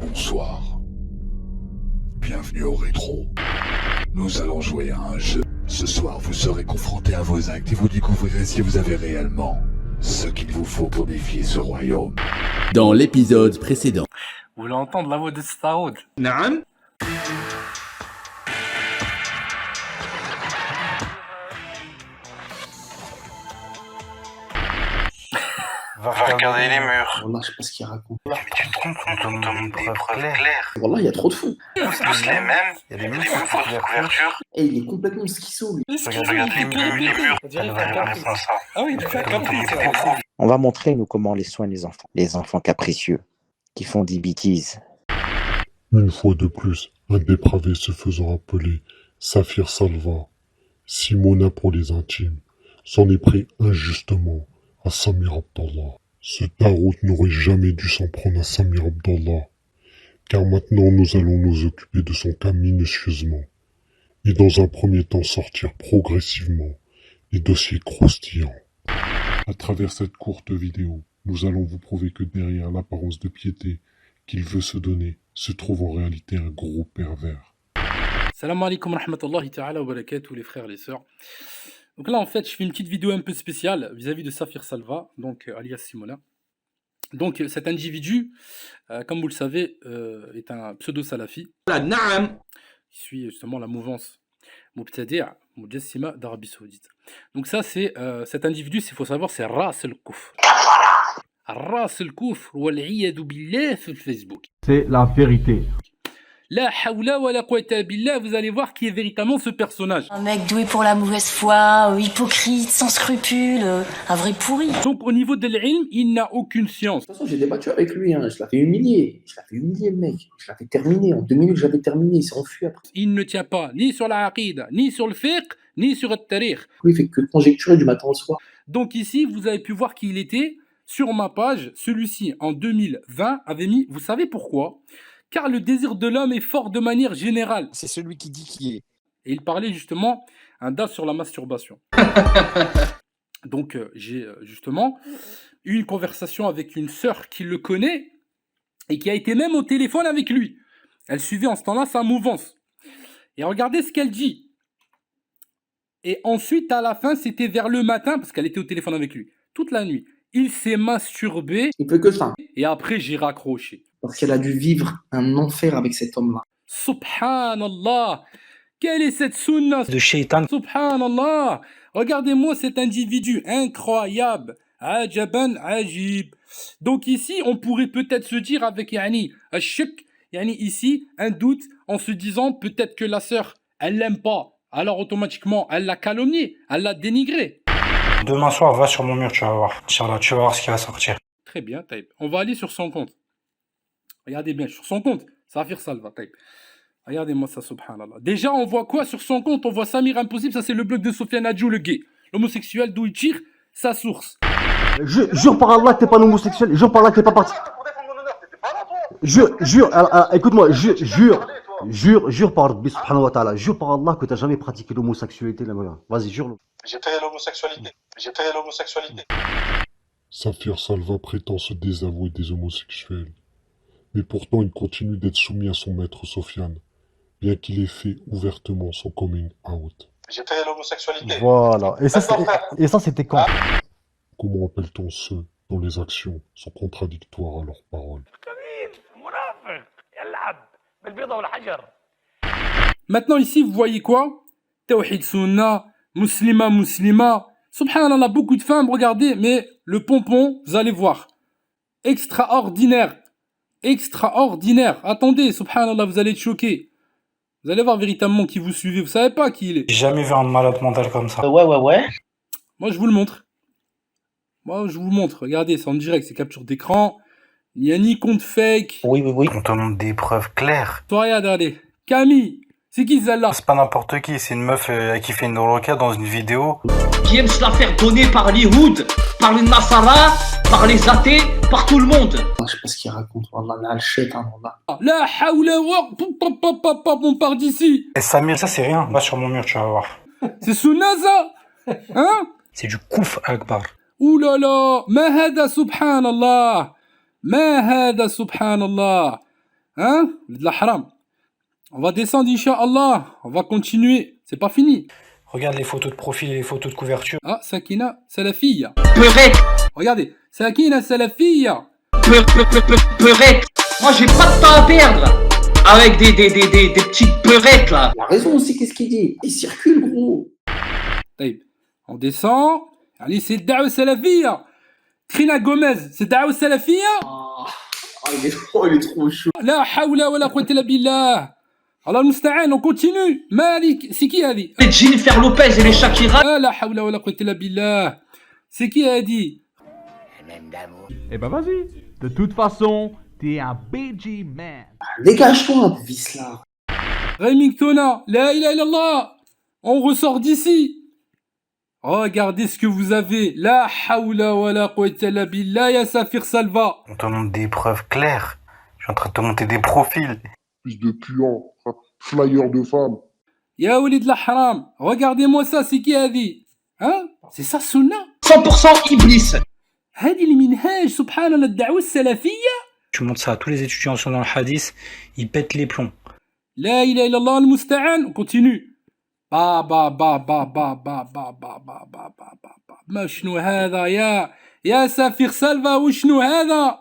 Bonsoir. Bienvenue au rétro. Nous allons jouer à un jeu. Ce soir, vous serez confrontés à vos actes et vous découvrirez si vous avez réellement ce qu'il vous faut pour défier ce royaume. Dans l'épisode précédent. Vous voulez entendre la voix de Staroud? نعم. Va regarder les murs. Wallah, je sais pas ce qu'il raconte. Mais tu te trompes, on te donne des preuves claires. Wallah, il y a trop de fous. Tous les mêmes, il y a des murs de couverture. Et il est complètement schizo, lui. Regarde les murs. Elle va répondre à ça. Ah oui, d'accord. On va montrer, nous, comment on les soigne, les enfants. Les enfants capricieux, qui font des bêtises. Une fois de plus, un dépravé se faisant appeler Saphir Salva, Simona pour les intimes, s'en est pris injustement à Samir Abdallah. Ce tarot n'aurait jamais dû s'en prendre à Samir Abdallah, car maintenant nous allons nous occuper de son cas minutieusement, et dans un premier temps sortir progressivement les dossiers croustillants. À travers cette courte vidéo, nous allons vous prouver que derrière l'apparence de piété qu'il veut se donner, se trouve en réalité un gros pervers. Salam alaikum wa rahmatullahi ta'ala wa barakatuh les frères et les sœurs. Donc là en fait je fais une petite vidéo un peu spéciale vis-à-vis de Saphir Salva, donc alias Simona. Donc cet individu, comme vous le savez, est un pseudo-salafi نعم. qui suit justement la mouvance Mubtadi' Mujassima d'Arabie Saoudite. Donc ça c'est cet individu, il faut savoir, c'est Ras al-Kufr. Ras al-Kufr wal iyadu billah sur Facebook. C'est la vérité. La hawla wa la quwwata billah, vous allez voir qui est véritablement ce personnage. Un mec doué pour la mauvaise foi, hypocrite, sans scrupules, un vrai pourri. Donc au niveau de l'ilm, il n'a aucune science. De toute façon, j'ai débattu avec lui, hein. Je l'avais humilié. le mec. Je l'avais terminé. En 2 minutes, je l'avais terminé. Il s'est enfui après. Il ne tient pas ni sur la aqida, ni sur le fiqh, ni sur le tarikh. Lui, il fait que conjecturer du matin au soir. Donc ici, vous avez pu voir qui il était. Sur ma page, celui-ci, en 2020, avait mis, vous savez pourquoi? Car le désir de l'homme est fort de manière générale. C'est celui qui dit qui est. Et il parlait justement un DAF sur la masturbation. Donc j'ai justement eu une conversation avec une sœur qui le connaît et qui a été même au téléphone avec lui. Elle suivait en ce temps-là sa mouvance. Et regardez ce qu'elle dit. Et ensuite, à la fin, c'était vers le matin, parce qu'elle était au téléphone avec lui, toute la nuit. Il s'est masturbé Il peut que ça. et après j'ai raccroché. Parce qu'elle a dû vivre un enfer avec cet homme-là. Subhanallah. Quelle est cette sunna De shaitan. Subhanallah. Regardez-moi cet individu incroyable. Ajaban ajib. Donc ici, on pourrait peut-être se dire avec yani ashik, yani ici un doute en se disant peut-être que la sœur, elle l'aime pas. Alors automatiquement, elle l'a calomnié, elle l'a dénigré. Demain soir, va sur mon mur, tu vas voir. Inch'Allah, tu vas voir ce qui va sortir. Très bien, Taïb. On va aller sur son compte. Regardez bien, sur son compte. Saphir Salva, Taïb. Regardez-moi ça, subhanallah. Déjà, on voit quoi sur son compte? On voit Samir Impossible, ça c'est le blog de Sofiane Adjou, le gay. L'homosexuel d'où il tire sa source. Jure par Allah que t'es pas un homosexuel. Jure par Allah que t'es pas parti. Jure, écoute-moi, jure par Rabbi subhanahu wa ta'ala. Jure par Allah que t'as jamais pratiqué l'homosexualité, là. Vas-y, jure-le. J'ai fait l'homosexualité. Saphir Salva prétend se désavouer des homosexuels, mais pourtant il continue d'être soumis à son maître Sofiane, bien qu'il ait fait ouvertement son coming out. J'ai fait l'homosexualité. Voilà. Et ça, c'était quand? Comment appelle-t-on ceux dont les actions sont contradictoires à leurs paroles? Maintenant ici, vous voyez quoi? Tawhid Sunna, muslima. Subhanallah, beaucoup de femmes, regardez, mais le pompon, vous allez voir. Extraordinaire. Attendez, subhanallah, vous allez être choqués. Vous allez voir véritablement qui vous suivez. Vous savez pas qui il est. J'ai jamais vu un malade mental comme ça. Ouais. Moi, je vous le montre. Regardez, c'est en direct, c'est capture d'écran. Il n'y a ni compte fake. Oui. On te montre des preuves claires. Toi, regardez. Camille, c'est qui celle-là? C'est pas n'importe qui, c'est une meuf qui fait une roca dans une vidéo. Qui aime se la faire donner par l'Ihoud, par les Nasara, par les athées, par tout le monde. Je sais pas ce qu'il raconte. Wallah, là, le shaitan, wallah. La hawla wa pop, on part d'ici. Et Samir, ça c'est rien. Va sur mon mur, tu vas voir. C'est Sunna, ça? Hein? C'est du kouf akbar. Ouh là là, ma hada subhanallah. Hein? De la haram. On va descendre, Inch'Allah. On va continuer. C'est pas fini. Regarde les photos de profil et les photos de couverture. Ah, Sakina, Salafia. Peurette, Regardez. Sakina, Salafia. peurette. Moi, j'ai pas de temps à perdre avec des petites peurettes là. Il a raison aussi, qu'est-ce qu'il dit? Il circule, gros. طيب. On descend. Allez, c'est Da'wa Salafia. Trina Gomez, c'est Da'wa Salafia. Il est trop chaud. La hawla wa la quwwata illa billah. Allah musta'an, on continue. Malik, c'est qui a dit? Les Jennifer Lopez et les Shakira. Ah, la hawla wa la quwwata illa billah. C'est qui a dit? Eh ben vas-y. De toute façon, t'es un BG man. Dégage-toi, Vislar. Remingtona, la ilaha illallah. On ressort d'ici. Regardez ce que vous avez. La hawla wa la quwwata illa billah, ya Safir Salva. On te montre des preuves claires. Je suis en train de te monter des profils. Fils de puant, flyer de femme. Ya Walid la haram. Regardez-moi ça, c'est qui a dit? Hein? C'est ça, Sunna? 100% Iblis. هذه المنهاج سبحان الله الدعوة السلفية. Tu montres ça à tous les étudiants qui sont dans le hadith, ils pètent les plombs. لا إله إلا الله المستعان. On continue. با با با با با با با با با با با با. ما شنو هذا يا سفير سالفا وشنو هذا؟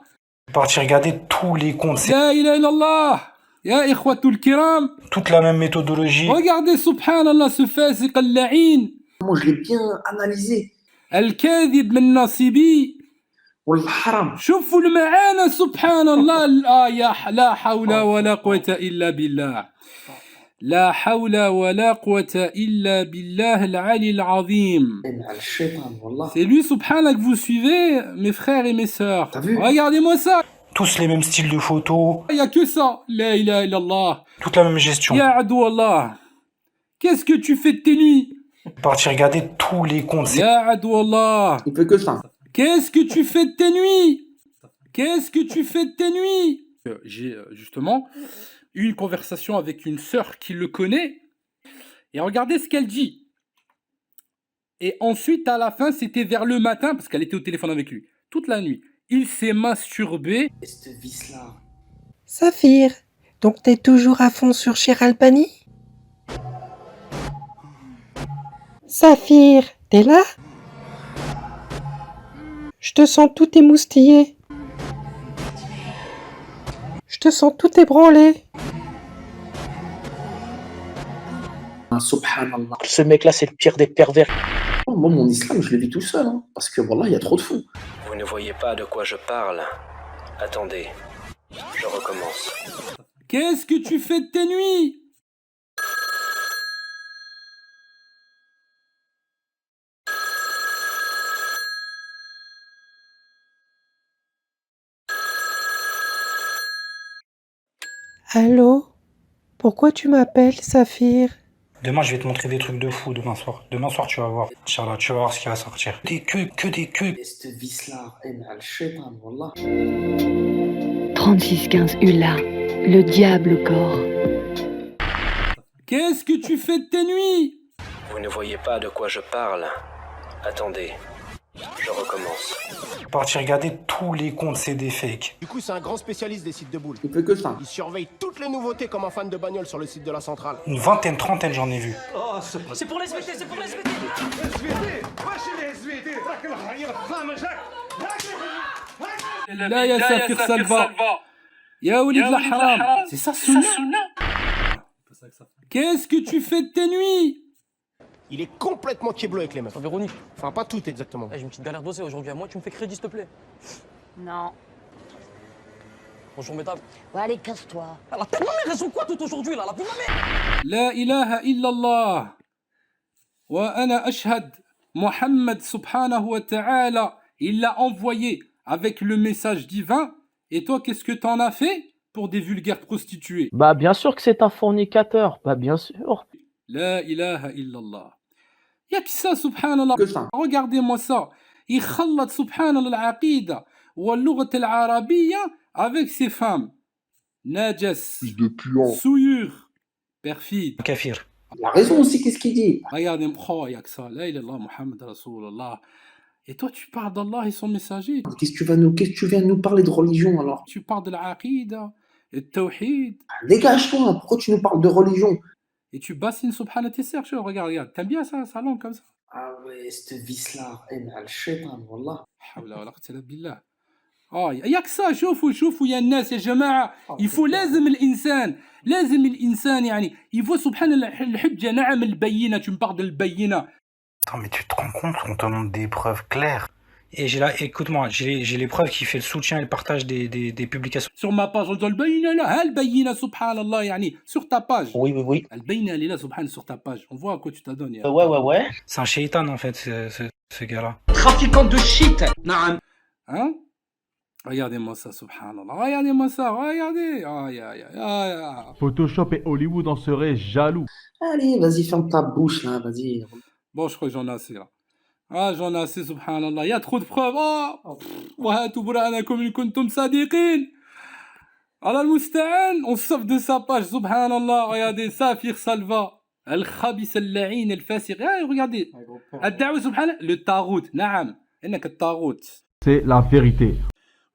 Parti regarder tous les comptes, c'est لا إله إلا الله يا إخوة الكرام. toute la même méthodologie. Regardez سبحان الله ce فاسق اللعين. Moi, je l'ai bien analysé. الكاذب من ناصبي. والحرام. شوفوا المعاني سبحان الله الآية. لا حول ولا قوة إلا بالله. لا حول ولا قوة إلا بالله العلي العظيم. C'est lui, subhanallah, que vous suivez, mes frères et mes sœurs. T'as vu? Regardez-moi ça. Tous les mêmes styles de photos. Il n'y a que ça. La ilaha illallah. Toute la même gestion. Ya adou Allah. Qu'est-ce que tu fais de tes nuits? Parti regarder tous les comptes. Ya adou Allah. Il fait que ça. Qu'est-ce que tu fais de tes nuits? Qu'est-ce que tu fais de tes nuits? J'ai justement eu une conversation avec une sœur qui le connaît. Et regardez ce qu'elle dit. Et ensuite, à la fin, c'était vers le matin, parce qu'elle était au téléphone avec lui, toute la nuit. Il s'est masturbé. Saphir, donc t'es toujours à fond sur Cher Albani? Saphir, t'es là? Je te sens tout émoustillé. Je te sens tout ébranlé. Subhanallah. Ce mec-là, c'est le pire des pervers. Moi, mon islam, je le vis tout seul. Hein, parce que voilà, il y a trop de fous. Vous ne voyez pas de quoi je parle. Attendez, je recommence. Qu'est-ce que tu fais de tes nuits? Allô? Pourquoi tu m'appelles, Saphir? Demain, je vais te montrer des trucs de fou demain soir. Demain soir, tu vas voir. Inch'Allah, tu vas voir ce qui va sortir. Des queues, que des queues. 3615 Hula, le diable au corps. Qu'est-ce que tu fais de tes nuits? Vous ne voyez pas de quoi je parle. Attendez, je recommence. Parti regarder tous les comptes, c'est des fakes. Du coup, c'est un grand spécialiste des sites de boules. Il fait que ça. Il surveille toutes les nouveautés comme un fan de bagnole sur le site de la centrale. Une vingtaine, trentaine, j'en ai vu. Oh, c'est pour les SVT, c'est pour les SVT. Là, ya Safir Salva. Ya Walid la haram. C'est ça, Sunna. Qu'est-ce que tu fais de tes nuits? Il est complètement kéblo avec les meufs. Véronique. Enfin, pas toutes exactement. J'ai une petite galère d'oser aujourd'hui à moi, tu me fais crédit, s'il te plaît. Non. Bonjour, mesdames. Ouais, allez, casse-toi. Elle a plus ma mère, raison quoi tout aujourd'hui, là? Elle a plus ma mère. La ilaha illallah. Wa ana ashhad. Mohammed subhanahu wa ta'ala. Il l'a envoyé avec le message divin. Et toi, qu'est-ce que t'en as fait pour des vulgaires prostituées? Bah, bien sûr que c'est un fornicateur. Bah, bien sûr. La ilaha illallah. Y'a que ça, subhanallah. Regardez-moi ça. Il khallat, subhanallah, l'aqida wa l'ughat al-arabiyya avec ses femmes. Najas. Fils de puant. Souillure. Perfide. Kafir. Il a raison aussi, qu'est-ce qu'il dit? Regardez-moi, oh, y'a que ça. La ilaha Muhammad Rasulullah. Et toi, tu parles d'Allah et son messager. Qu'est-ce que tu viens de nous parler de religion alors? Tu parles de l'aqida Et tawhid. Dégage-toi, pourquoi tu nous parles de religion? Et tu bassines subhana tes sœurs, regarde. T'aimes bien ça, sa langue comme ça? Ah ouais, cette vis-là, al-shaytan, wallah. حول ولا قوة إلا بالله. ياك ça, شوفوا يا الناس يا جماعة. Il faut لازم الإنسان يعني il faut سبحان الحجة نعم البينة. Tu me parles de البينة. Attends, mais tu te rends compte qu'on te montre des preuves claires. Et écoute-moi, j'ai les preuves qui fait le soutien et le partage des publications. Sur ma page, on dit البينة لا البينة سبحان الله يعني sur ta page. Oui. البينة اللي là سبحان sur ta page. On voit à quoi tu t'adonnes. Ouais. C'est un shaitan en fait, ce gars-là. Trafiquant de shit. Hein? Regardez-moi ça, subhanallah. Regardez-moi ça, regardez. Photoshop et Hollywood en seraient jaloux. Allez, vas-y, ferme ta bouche, là, vas-y. Bon, je crois que j'en ai assez, là. J'en ai assez, subhanallah. Il y a trop de preuves. وهاتوا برهانكم إن كنتم صادقين. على المستعان, on sauve de sa page, subhanallah. Regardez, Safir Salva. الخبيث اللعين الفاسق. Regardez. الدعوة سبحانه. Le tarout. نعم. إنك الطاغوت. C'est la vérité.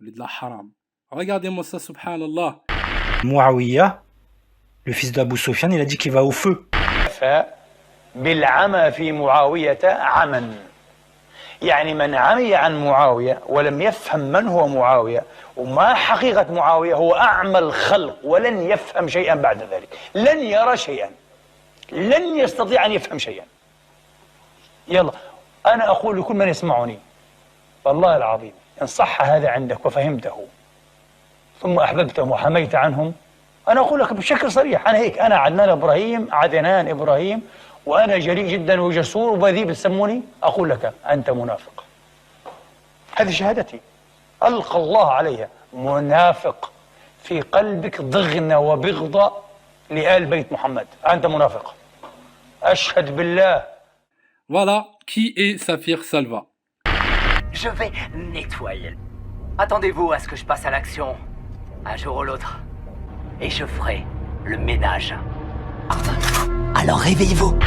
ولد الحرام. Regardez-moi ça, subhanallah. Muawiyah, le fils d'Abu Sufyan, il a dit qu'il va au feu. بالعمى في معاوية عمى يعني من عمي عن معاوية ولم يفهم من هو معاوية وما حقيقة معاوية هو أعمى الخلق ولن يفهم شيئا بعد ذلك لن يرى شيئا لن يستطيع أن يفهم شيئا يلا أنا أقول لكل من يسمعني والله العظيم إن صح هذا عندك وفهمته ثم أحببتهم وحميت عنهم أنا أقول لك بشكل صريح أنا هيك أنا عدنان إبراهيم وأنا جريء جدا وجسور وبذيء بتسموني أقول لك أنت منافق هذه شهادتي ألقى الله عليها منافق في قلبك ضغن وبغضة لآل بيت محمد أنت منافق أشهد بالله. Voilà qui est Safir Salva. Je vais nettoyer. Attendez-vous à ce que je passe à l'action, un jour ou l'autre, et je ferai le ménage. Alors réveillez-vous.